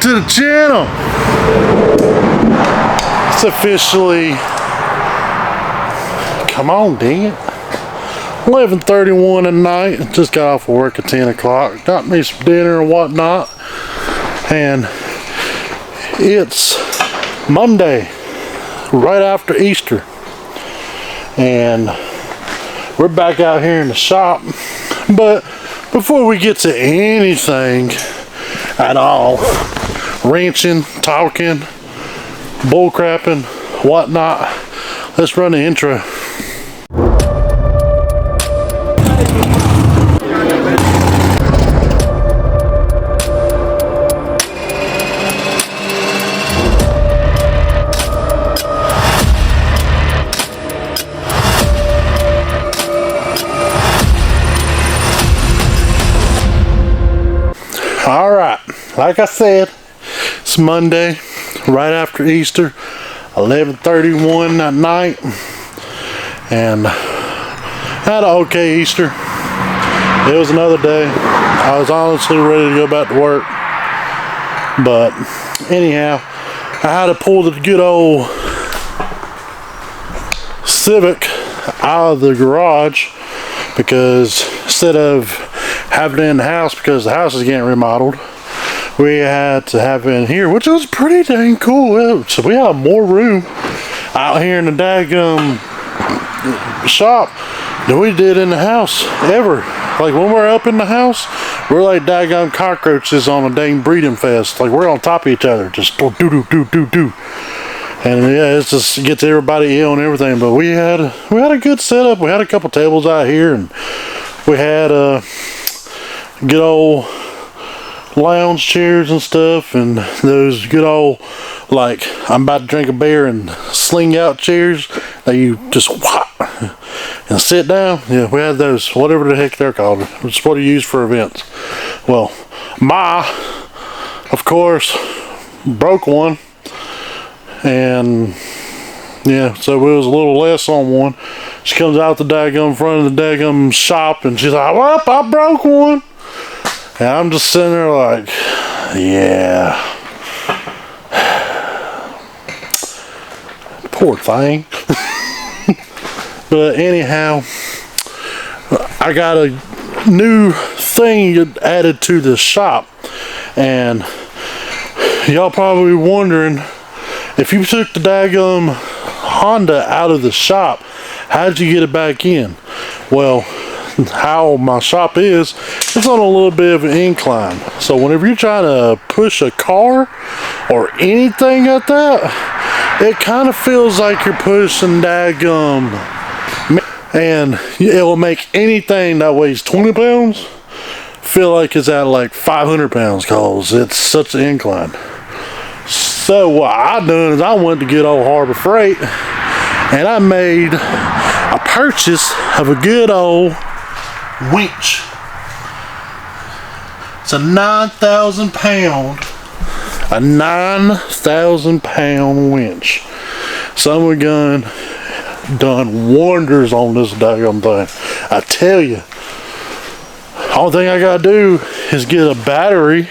to the channel. It's officially, come on, dang it, 11:31 at night. Just got off of work at 10 o'clock. Got me some dinner and whatnot. And it's Monday, right after Easter. And we're back out here in the shop. But before we get to anything at all, ranching, talking, bullcrapping, whatnot, let's run the intro. Alright, like I said, it's Monday, right after Easter, 11:31 that night, and had an okay Easter. It was another day. I was honestly ready to go back to work, but anyhow, I had to pull the good old Civic out of the garage because instead of having it in the house, because the house is getting remodeled, we had to have it in here, which was pretty dang cool. So we have more room out here in the daggum shop than we did in the house ever. Like when we're up in the house, we're like daggum cockroaches on a dang breeding fest. Like we're on top of each other, just do do do do do. And yeah, it's just it gets everybody ill and everything. But we had a good setup. We had a couple tables out here, and we had good old lounge chairs and stuff, and those good old, like, I'm about to drink a beer and sling out chairs that you just whop and sit down. Yeah, we had those, whatever the heck they're called. It's what you use for events. Well, Ma, of course, broke one, and yeah, so it was a little less on one. She comes out the daggum front of the daggum shop, and she's like, well, I broke one. And I'm just sitting there like, yeah, poor thing. But anyhow, I got a new thing added to the shop, and y'all probably wondering, if you took the daggum Honda out of the shop, how'd you get it back in? Well, how my shop is, it's on a little bit of an incline, so whenever you're trying to push a car or anything like that, it kind of feels like you're pushing daggum, and it will make anything that weighs 20 pounds feel like it's at like 500 pounds because it's such an incline. So what I done is I went to good old Harbor Freight, and I made a purchase of a good old winch. It's a 9,000 pound winch. Some gun done wonders on this daggum thing. I tell you, all thing I gotta do is get a battery,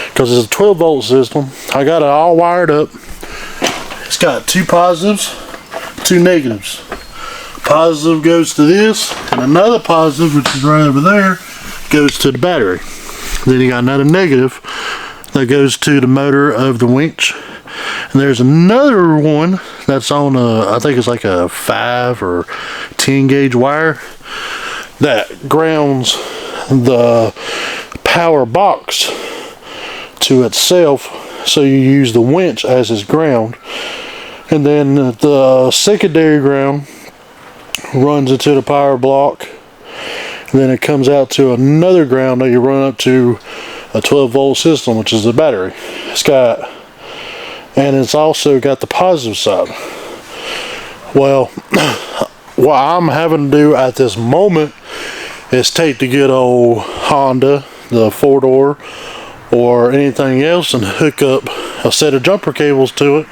because it's a 12-volt system. I got it all wired up. It's got two positives, two negatives. Positive goes to this, and another positive, which is right over there, goes to the battery. Then you got another negative that goes to the motor of the winch. And there's another one that's on I think it's like a 5 or 10 gauge wire that grounds the power box to itself, so you use the winch as its ground. And then the secondary ground runs into the power block, and then it comes out to another ground that you run up to a 12-volt system, which is the battery. And it's also got the positive side. Well, what I'm having to do at this moment is take the good old Honda, the 4-door, or anything else, and hook up a set of jumper cables to it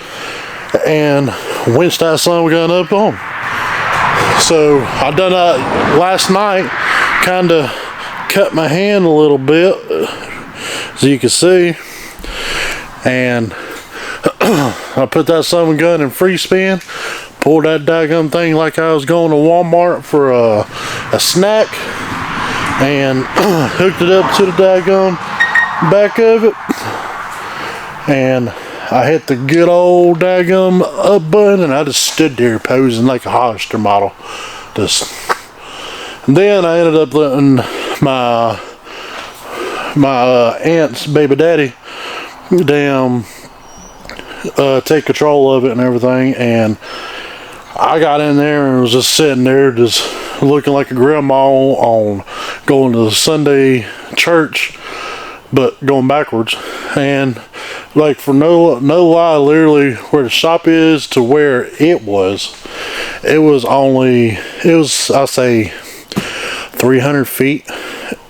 and winch that son gun up on. So I done that last night, kind of cut my hand a little bit, as you can see, and I put that son of a gun in free spin, pulled that daggum thing like I was going to Walmart for a snack, and hooked it up to the daggum back of it, and I hit the good old daggum up button, and I just stood there posing like a Hollister model. And then I ended up letting my aunt's baby daddy take control of it and everything, and I got in there and was just sitting there just looking like a grandma on going to the Sunday church, but going backwards. And like, for no lie, literally where the shop is to where it was I say 300 feet,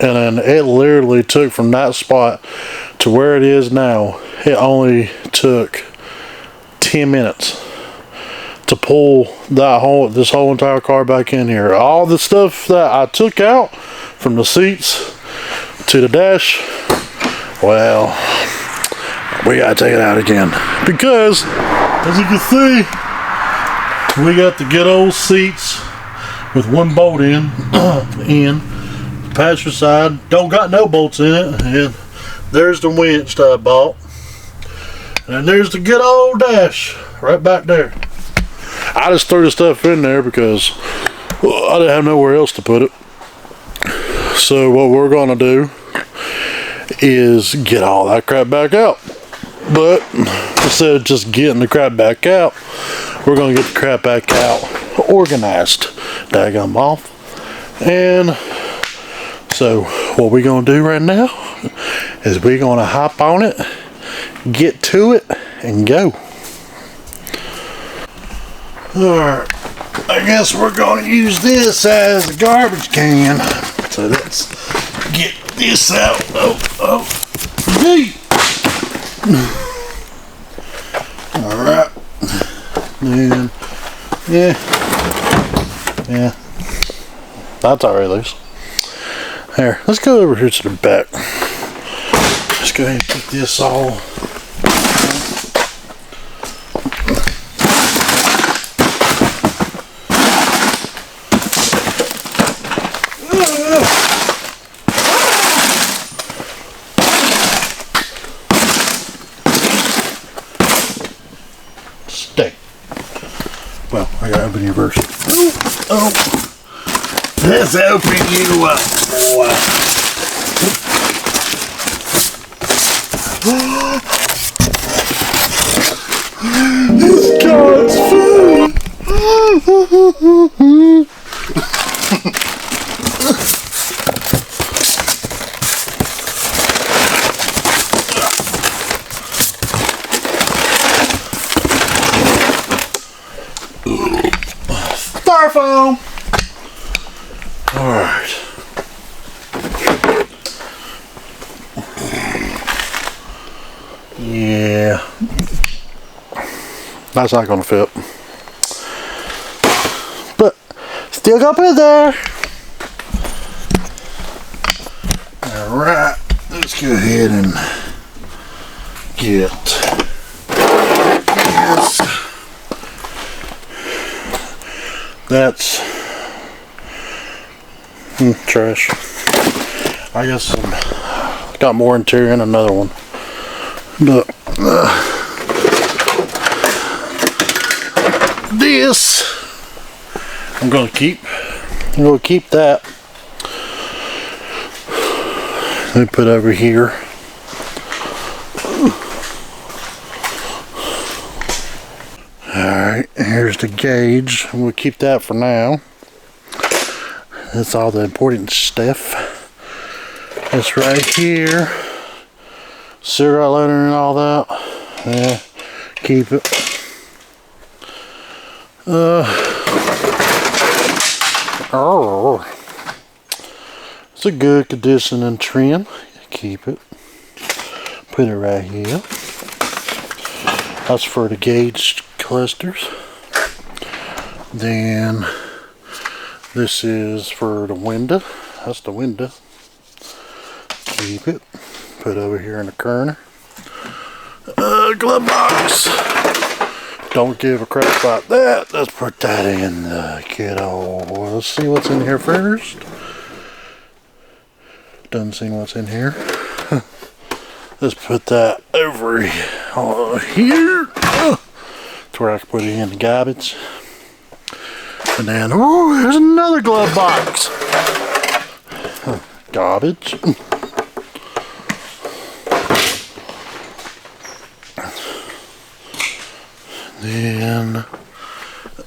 and then it literally took from that spot to where it is now, it only took 10 minutes to pull this whole entire car back in here. All the stuff that I took out from the seats to the dash, well, we gotta take it out again, because as you can see, we got the good old seats with one bolt in the passenger side, don't got no bolts in it, and there's the winch that I bought, and there's the good old dash right back there. I just threw the stuff in there because I didn't have nowhere else to put it. So what we're gonna do is get all that crap back out. But instead of just getting the crap back out, we're gonna get the crap back out organized, daggum off. And so what we're gonna do right now is we're gonna hop on it, get to it, and go. Alright, I guess we're gonna use this as a garbage can. So let's get this out. Hey. Alright. And yeah. That's already loose. There, let's go over here to the back. Let's go ahead and get this all. Stay. Well, I gotta open your verse. Oh. Let's open you up. It's God's food. Styrofoam. All right. Yeah. That's not gonna fit. But still got put there. All right. Let's go ahead and get this. That's trash. I guess got more interior in another one. But this I'm gonna keep that. Let me put over here. Alright, here's the gauge. We'll keep that for now. That's all the important stuff. That's right here. Cigarette lighter and all that. Yeah, keep it. Oh, it's a good condition and trim. Keep it. Put it right here. That's for the gauge clusters. Then this is for the window. That's the window. Keep it. Put over here in the corner. another glove box. Don't give a crap about that. Let's put that in the kiddo. Let's see what's in here first. Doesn't see what's in here. Let's put that over here. That's where I can put it in the garbage. And then, oh, there's another glove box. Garbage. Then,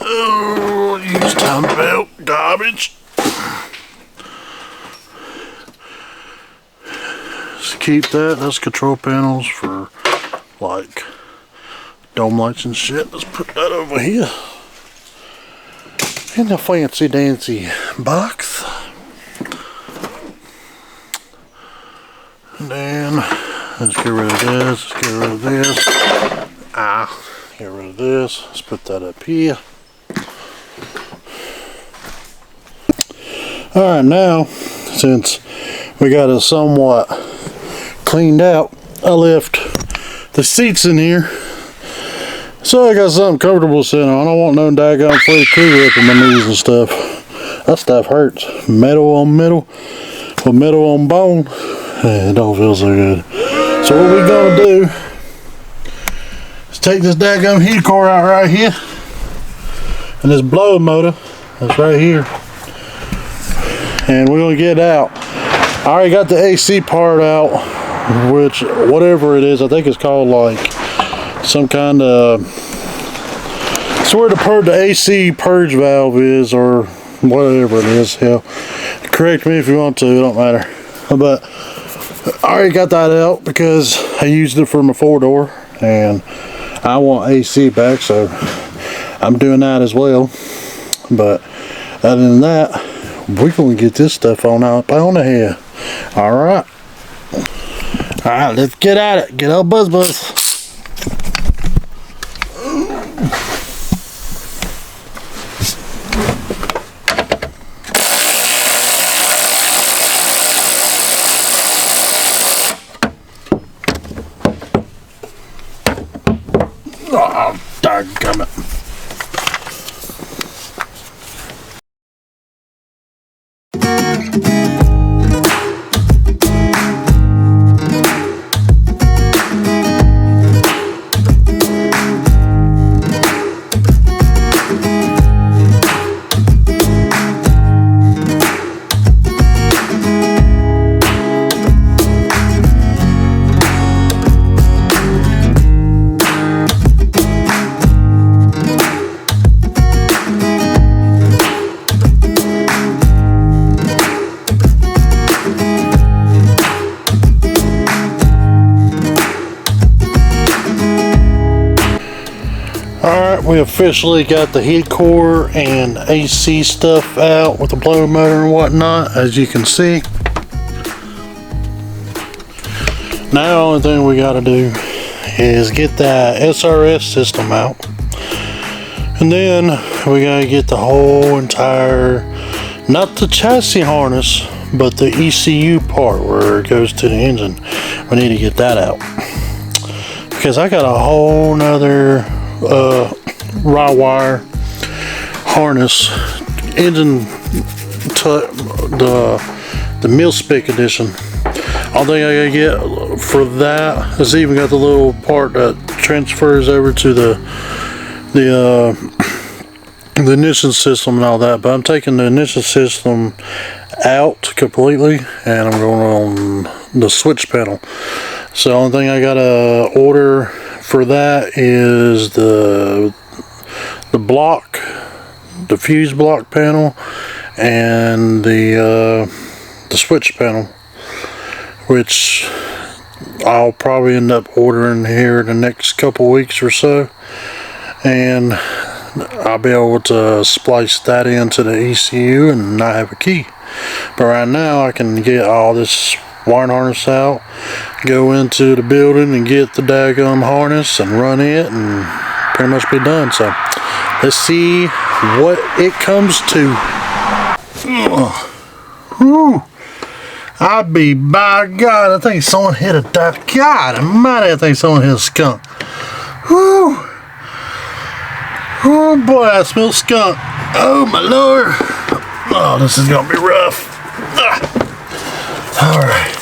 oh, use time belt, garbage. Just keep that. That's control panels for like dome lights and shit. Let's put that over here in the fancy dancy box. And then let's get rid of this. Let's get rid of this. Get rid of this. Let's put that up here. Alright, now since we got it somewhat cleaned out, I left the seats in here. So I got something comfortable sitting on. I don't want no daggone Freddy Krueger up in my knees and stuff. That stuff hurts. Metal on metal, or metal on bone. It don't feel so good. So what we gonna do is take this daggone heat core out right here, and this blow motor that's right here, and we're gonna get it out. I already got the AC part out, which whatever it is, I think it's called like some kind of, it's where the AC purge valve is, or whatever it is. Hell, correct me if you want to, it don't matter. But I already got that out because I used it for my 4-door and I want AC back, so I'm doing that as well. But other than that, we're gonna get this stuff on out on the here. Alright, let's get at it. Get out, buzz. Oh, doggone it. We officially got the heat core and AC stuff out with the blower motor and whatnot, as you can see. Now the only thing we got to do is get that SRS system out, and then we got to get the whole entire, not the chassis harness, but the ECU part where it goes to the engine. We need to get that out because I got a whole nother raw wire harness engine to the mil-spec edition. All thing I gotta get for that is even got the little part that transfers over to the ignition system and all that, but I'm taking the ignition system out completely and I'm going on the switch panel. So the only thing I gotta order for that is the block, the fuse block panel, and the switch panel, which I'll probably end up ordering here in the next couple weeks or so, and I'll be able to splice that into the ECU and not have a key. But right now I can get all this wiring harness out, go into the building and get the daggum harness and run it and pretty much be done. So let's see what it comes to. I'd be, by God, I think someone hit a duck. God almighty, I think someone hit a skunk. Whew. Oh boy, I smell skunk. Oh my Lord. Oh, this is gonna be rough. Alright.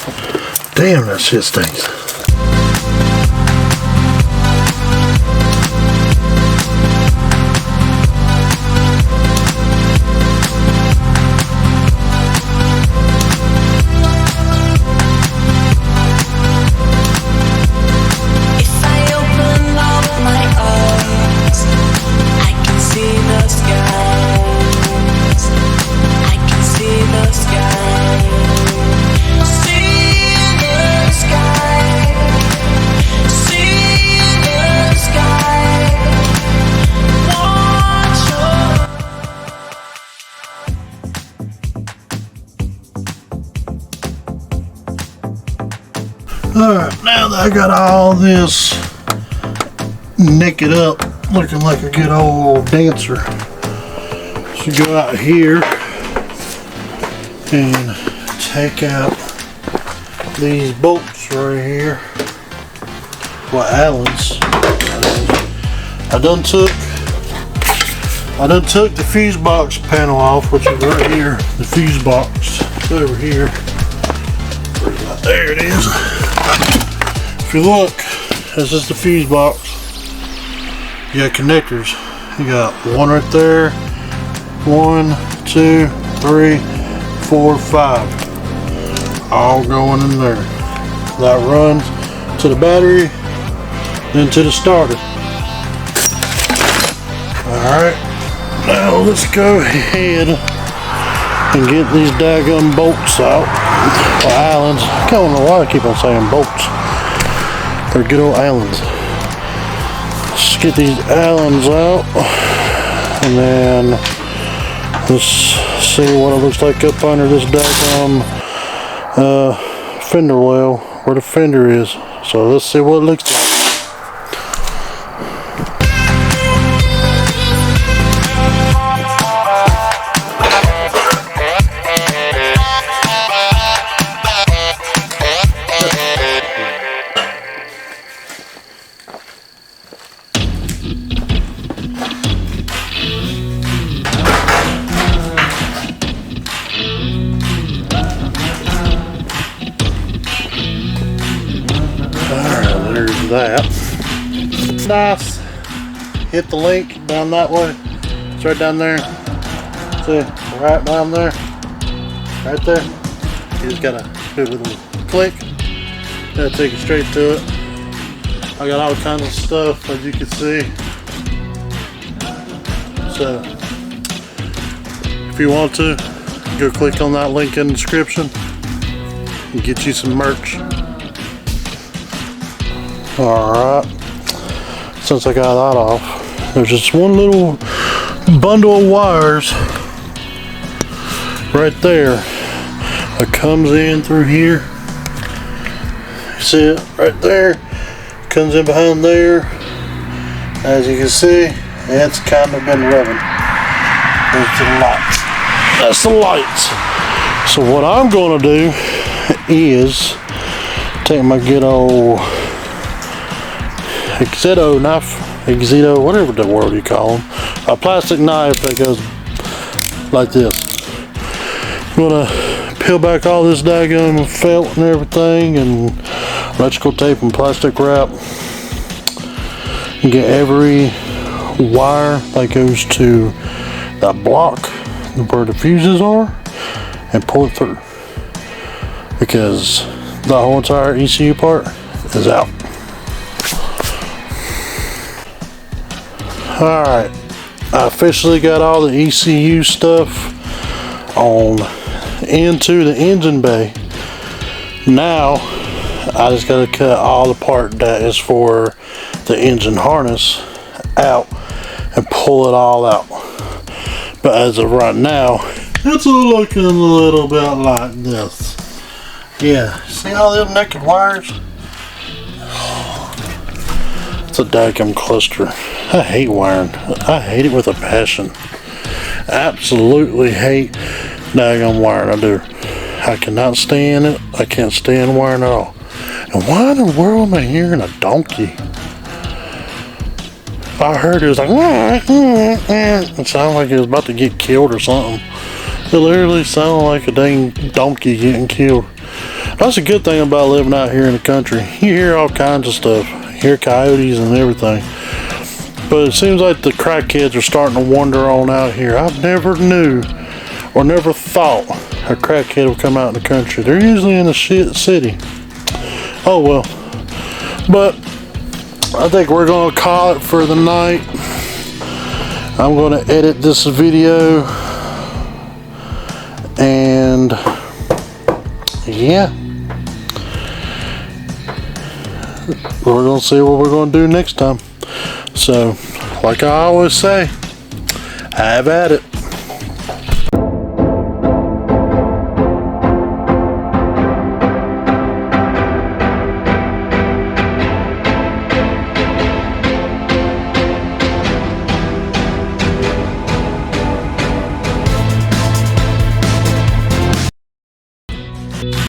Damn, that shit stinks. Alright, now that I got all this naked up, looking like a good old dancer, so go out here and take out these bolts right here. Well, Allen's. I done took the fuse box panel off, which is right here. The fuse box is over here. There it is. If you look, this is the fuse box. You got connectors. You got one right there. 1, 2, 3, 4, 5. All going in there. That runs to the battery, then to the starter. Alright, now let's go ahead and get these daggum bolts out. Or Allen's. I don't know why I keep on saying bolts. They're good old Allen's. Let's get these Allens out, and then let's see what it looks like up under this daggum fender well, where the fender is. So let's see what it looks like. That nice. Hit the link down that way. It's right down there. See, right down there, right there. You just gotta do a little click. That'll take you straight to it. I got all kinds of stuff, as you can see. So if you want to, go click on that link in the description and get you some merch. Alright, since I got that off, there's just one little bundle of wires right there that comes in through here. You see it right there? Comes in behind there. As you can see, it's kind of been rubbing. There's the lights. That's the lights. So what I'm going to do is take my good old X-Acto knife, X-Acto, whatever the word you call them, a plastic knife that goes like this. I'm gonna peel back all this daggum felt and everything, and electrical tape and plastic wrap, and get every wire that goes to that block where the fuses are, and pull it through, because the whole entire ECU part is out. Alright, I officially got all the ECU stuff on into the engine bay. Now I just got to cut all the part that is for the engine harness out and pull it all out. But as of right now, it's looking a little bit like this. Yeah, see all them naked wires? It's a daggum cluster. I hate wiring. I hate it with a passion. Absolutely hate daggum wiring. I do. I cannot stand it. I can't stand wearing it at all. And why in the world am I hearing a donkey? I heard it was like, it sounded like it was about to get killed or something. It literally sounded like a dang donkey getting killed. That's a good thing about living out here in the country. You hear all kinds of stuff. You hear coyotes and everything. But it seems like the crackheads are starting to wander on out here. I've never knew or never thought a crackhead would come out in the country. They're usually in the city. Oh well. But I think we're going to call it for the night. I'm going to edit this video. And yeah. We're going to see what we're going to do next time. So, like I always say, have at it.